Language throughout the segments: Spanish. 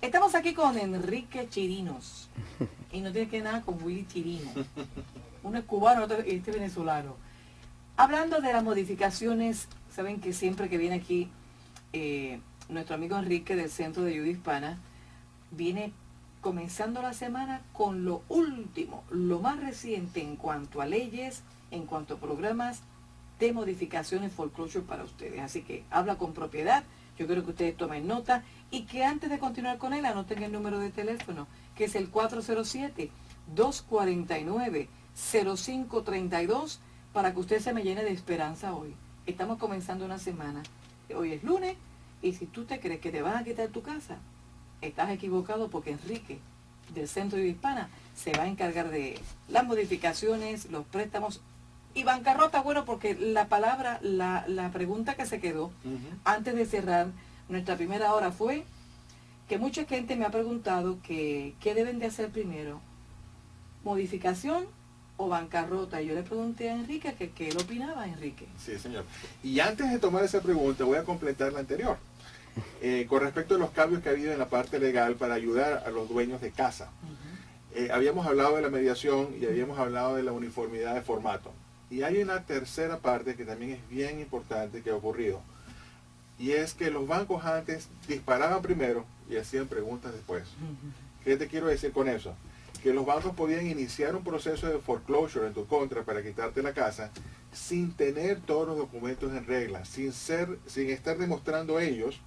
Estamos aquí con Enrique Chirinos. Y no tiene que ver nada con Willy Chirino. Uno es cubano y este es venezolano. Hablando de las modificaciones, saben que siempre que viene aquí nuestro amigo Enrique del Centro de Ayuda Hispana, viene comenzando la semana con lo último, lo más reciente en cuanto a leyes, en cuanto a programas de modificaciones foreclosure para ustedes. Así que habla con propiedad. Yo quiero que ustedes tomen nota y que antes de continuar con él anoten el número de teléfono, que es el 407-249-0532, para que usted se me llene de esperanza hoy. Estamos comenzando una semana. Hoy es lunes y si tú te crees que te van a quitar tu casa, estás equivocado, porque Enrique del Centro de Hispana se va a encargar de las modificaciones, los préstamos y bancarrota. Bueno, porque la palabra, la pregunta que se quedó antes de cerrar nuestra primera hora fue que mucha gente me ha preguntado que qué deben de hacer primero, modificación o bancarrota. Y yo le pregunté a Enrique que qué él opinaba, Enrique. Sí, señor. Y antes de tomar esa pregunta voy a completar la anterior. Con respecto a los cambios que ha habido en la parte legal para ayudar a los dueños de casa. Habíamos hablado de la mediación y habíamos hablado de la uniformidad de formato. Y hay una tercera parte que también es bien importante que ha ocurrido. Y es que los bancos antes disparaban primero y hacían preguntas después. ¿Qué te quiero decir con eso? Que los bancos podían iniciar un proceso de foreclosure en tu contra para quitarte la casa sin tener todos los documentos en regla, sin estar demostrando ellos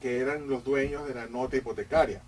que eran los dueños de la nota hipotecaria,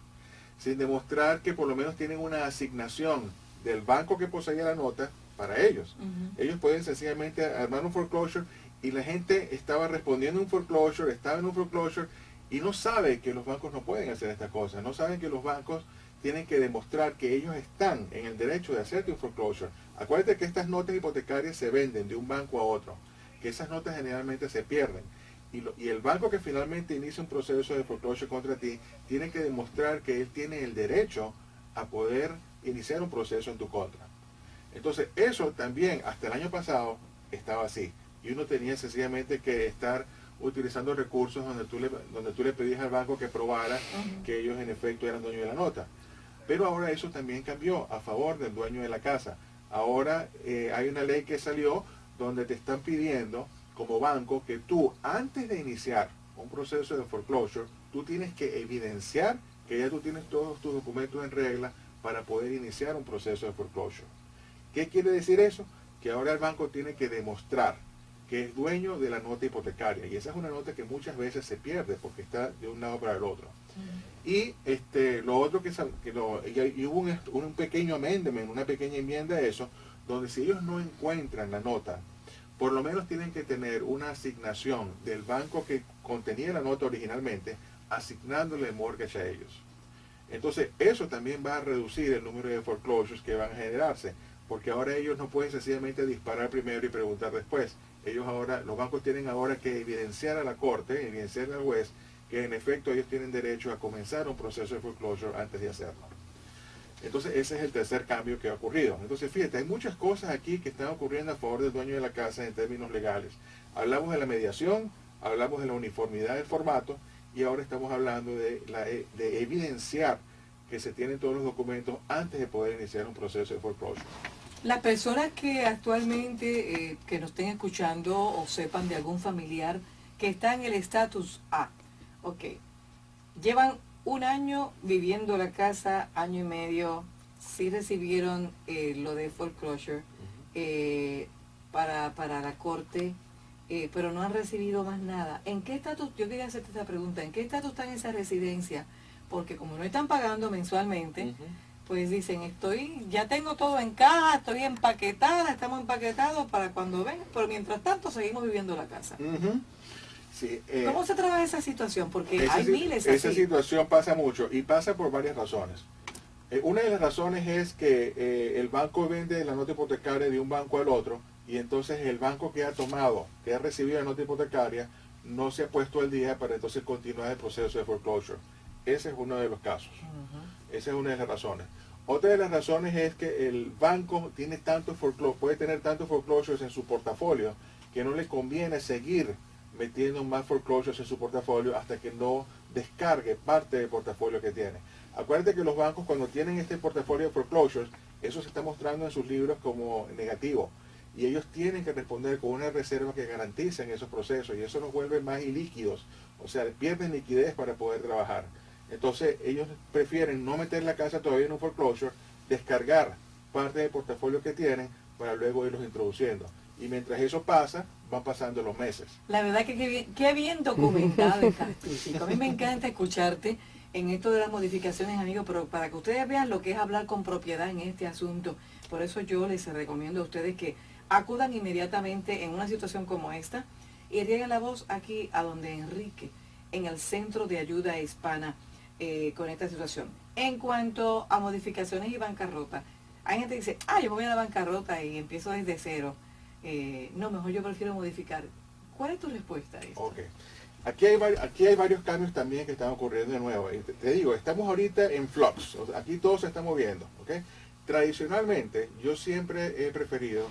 sin demostrar que por lo menos tienen una asignación del banco que poseía la nota para ellos. Ellos pueden sencillamente armar un foreclosure y la gente estaba respondiendo a un foreclosure, estaba en un foreclosure y no sabe que los bancos no pueden hacer estas cosas, no saben que los bancos tienen que demostrar que ellos están en el derecho de hacerte un foreclosure. Acuérdate que estas notas hipotecarias se venden de un banco a otro, que esas notas generalmente se pierden. Y el banco que finalmente inicia un proceso de foreclosure contra ti, tiene que demostrar que él tiene el derecho a poder iniciar un proceso en tu contra. Entonces, eso también, hasta el año pasado, estaba así. Y uno tenía sencillamente que estar utilizando recursos donde tú le pedías al banco que probara que ellos en efecto eran dueños de la nota. Pero ahora eso también cambió a favor del dueño de la casa. Ahora hay una ley que salió donde te están pidiendo como banco que tú, antes de iniciar un proceso de foreclosure, tú tienes que evidenciar que ya tú tienes todos tus documentos en regla para poder iniciar un proceso de foreclosure. ¿Qué quiere decir eso? Que ahora el banco tiene que demostrar que es dueño de la nota hipotecaria. Y esa es una nota que muchas veces se pierde porque está de un lado para el otro. Y lo otro y hubo un pequeño amendment, una pequeña enmienda a eso, donde si ellos no encuentran la nota, por lo menos tienen que tener una asignación del banco que contenía la nota originalmente, asignándole el mortgage a ellos. Entonces, eso también va a reducir el número de foreclosures que van a generarse, porque ahora ellos no pueden sencillamente disparar primero y preguntar después. Los bancos tienen ahora que evidenciar a la corte, evidenciar al juez, que en efecto ellos tienen derecho a comenzar un proceso de foreclosure antes de hacerlo. Entonces ese es el tercer cambio que ha ocurrido. Entonces fíjate, hay muchas cosas aquí que están ocurriendo a favor del dueño de la casa en términos legales. Hablamos de la mediación, hablamos de la uniformidad del formato y ahora estamos hablando de evidenciar que se tienen todos los documentos antes de poder iniciar un proceso de foreclosure. Las personas que actualmente que nos estén escuchando o sepan de algún familiar que está en el estatus A, llevan un año viviendo la casa, año y medio, sí recibieron lo de foreclosure para la corte, pero no han recibido más nada. ¿En qué estatus? Yo quería hacerte esta pregunta, ¿en qué estatus está en esa residencia? Porque como no están pagando mensualmente, pues dicen, ya tengo todo en caja, estoy empaquetada, estamos empaquetados para cuando ven, pero mientras tanto seguimos viviendo la casa. Sí, ¿Cómo se trabaja esa situación? Porque hay miles así. Esa situación pasa mucho y pasa por varias razones. Una de las razones es que el banco vende la nota hipotecaria de un banco al otro y entonces el banco que ha recibido la nota hipotecaria, no se ha puesto al día para entonces continuar el proceso de foreclosure. Ese es uno de los casos. Esa es una de las razones. Otra de las razones es que el banco puede tener tantos foreclosures en su portafolio que no le conviene seguir metiendo más foreclosures en su portafolio hasta que no descargue parte del portafolio que tiene. Acuérdate que los bancos, cuando tienen este portafolio de foreclosures, eso se está mostrando en sus libros como negativo. Y ellos tienen que responder con una reserva que garanticen esos procesos, y eso los vuelve más ilíquidos. O sea, pierden liquidez para poder trabajar. Entonces, ellos prefieren no meter la casa todavía en un foreclosure, descargar parte del portafolio que tienen para luego irlos introduciendo. Y mientras eso pasa, van pasando los meses. La verdad que qué bien documentado estás tú, chico. A mí me encanta escucharte en esto de las modificaciones, amigos, pero para que ustedes vean lo que es hablar con propiedad en este asunto. Por eso yo les recomiendo a ustedes que acudan inmediatamente en una situación como esta y rieguen la voz aquí a donde Enrique, en el Centro de Ayuda Hispana, con esta situación. En cuanto a modificaciones y bancarrota, hay gente que dice, yo me voy a la bancarrota y empiezo desde cero. No, mejor yo prefiero modificar. ¿Cuál es tu respuesta a esto? Ok. Aquí hay varios cambios también que están ocurriendo de nuevo. Te digo, estamos ahorita en flux. O sea, aquí todo se está moviendo. ¿Okay? Tradicionalmente, yo siempre he preferido,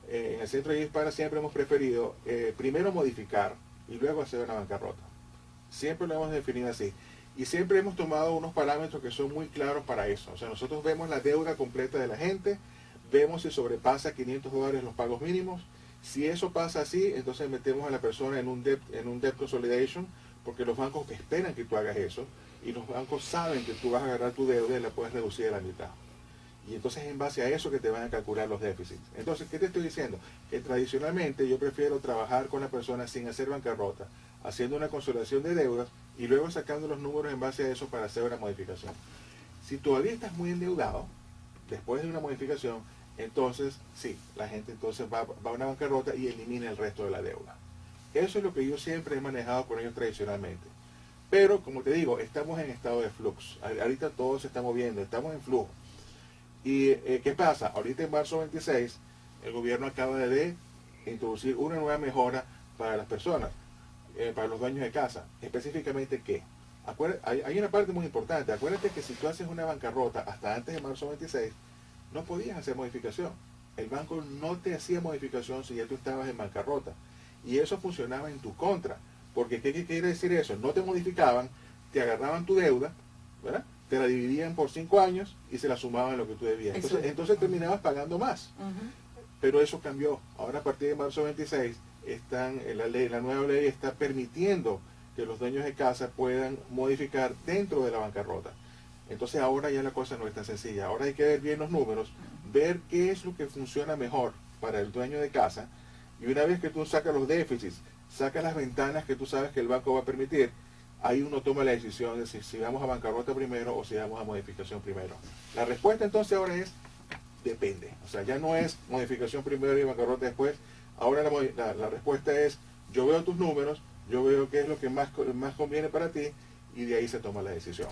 en el Centro de Ayuda Hispana siempre hemos preferido primero modificar y luego hacer una bancarrota. Siempre lo hemos definido así. Y siempre hemos tomado unos parámetros que son muy claros para eso. O sea, nosotros vemos la deuda completa de la gente, vemos si sobrepasa $500 los pagos mínimos. Si eso pasa así, entonces metemos a la persona en un debt consolidation, porque los bancos esperan que tú hagas eso, y los bancos saben que tú vas a agarrar tu deuda y la puedes reducir a la mitad. Y entonces en base a eso que te van a calcular los déficits. Entonces, ¿qué te estoy diciendo? Que tradicionalmente yo prefiero trabajar con la persona sin hacer bancarrota, haciendo una consolidación de deudas y luego sacando los números en base a eso para hacer una modificación. Si todavía estás muy endeudado, después de una modificación, entonces sí, la gente entonces va a una bancarrota y elimina el resto de la deuda. Eso es lo que yo siempre he manejado con ellos tradicionalmente. Pero, como te digo, estamos en estado de flux. Ahorita todo se está moviendo, estamos en flujo. ¿Y qué pasa? Ahorita en marzo 26, el gobierno acaba de introducir una nueva mejora para las personas, para los dueños de casa. Específicamente, ¿qué? Hay una parte muy importante. Acuérdate que si tú haces una bancarrota hasta antes de marzo 26, no podías hacer modificación. El banco no te hacía modificación si ya tú estabas en bancarrota. Y eso funcionaba en tu contra. Porque, ¿qué quiere decir eso? No te modificaban, te agarraban tu deuda, ¿verdad? Te la dividían por 5 años y se la sumaban a lo que tú debías. Entonces terminabas pagando más. Pero eso cambió. Ahora a partir de marzo 26, la nueva ley está permitiendo que los dueños de casa puedan modificar dentro de la bancarrota. Entonces ahora ya la cosa no es tan sencilla. Ahora hay que ver bien los números, ver qué es lo que funciona mejor para el dueño de casa. Y una vez que tú sacas los déficits, sacas las ventanas que tú sabes que el banco va a permitir, ahí uno toma la decisión de si vamos a bancarrota primero o si vamos a modificación primero. La respuesta entonces ahora es, depende. O sea, ya no es modificación primero y bancarrota después. Ahora la respuesta es, yo veo tus números, yo veo qué es lo que más conviene para ti y de ahí se toma la decisión.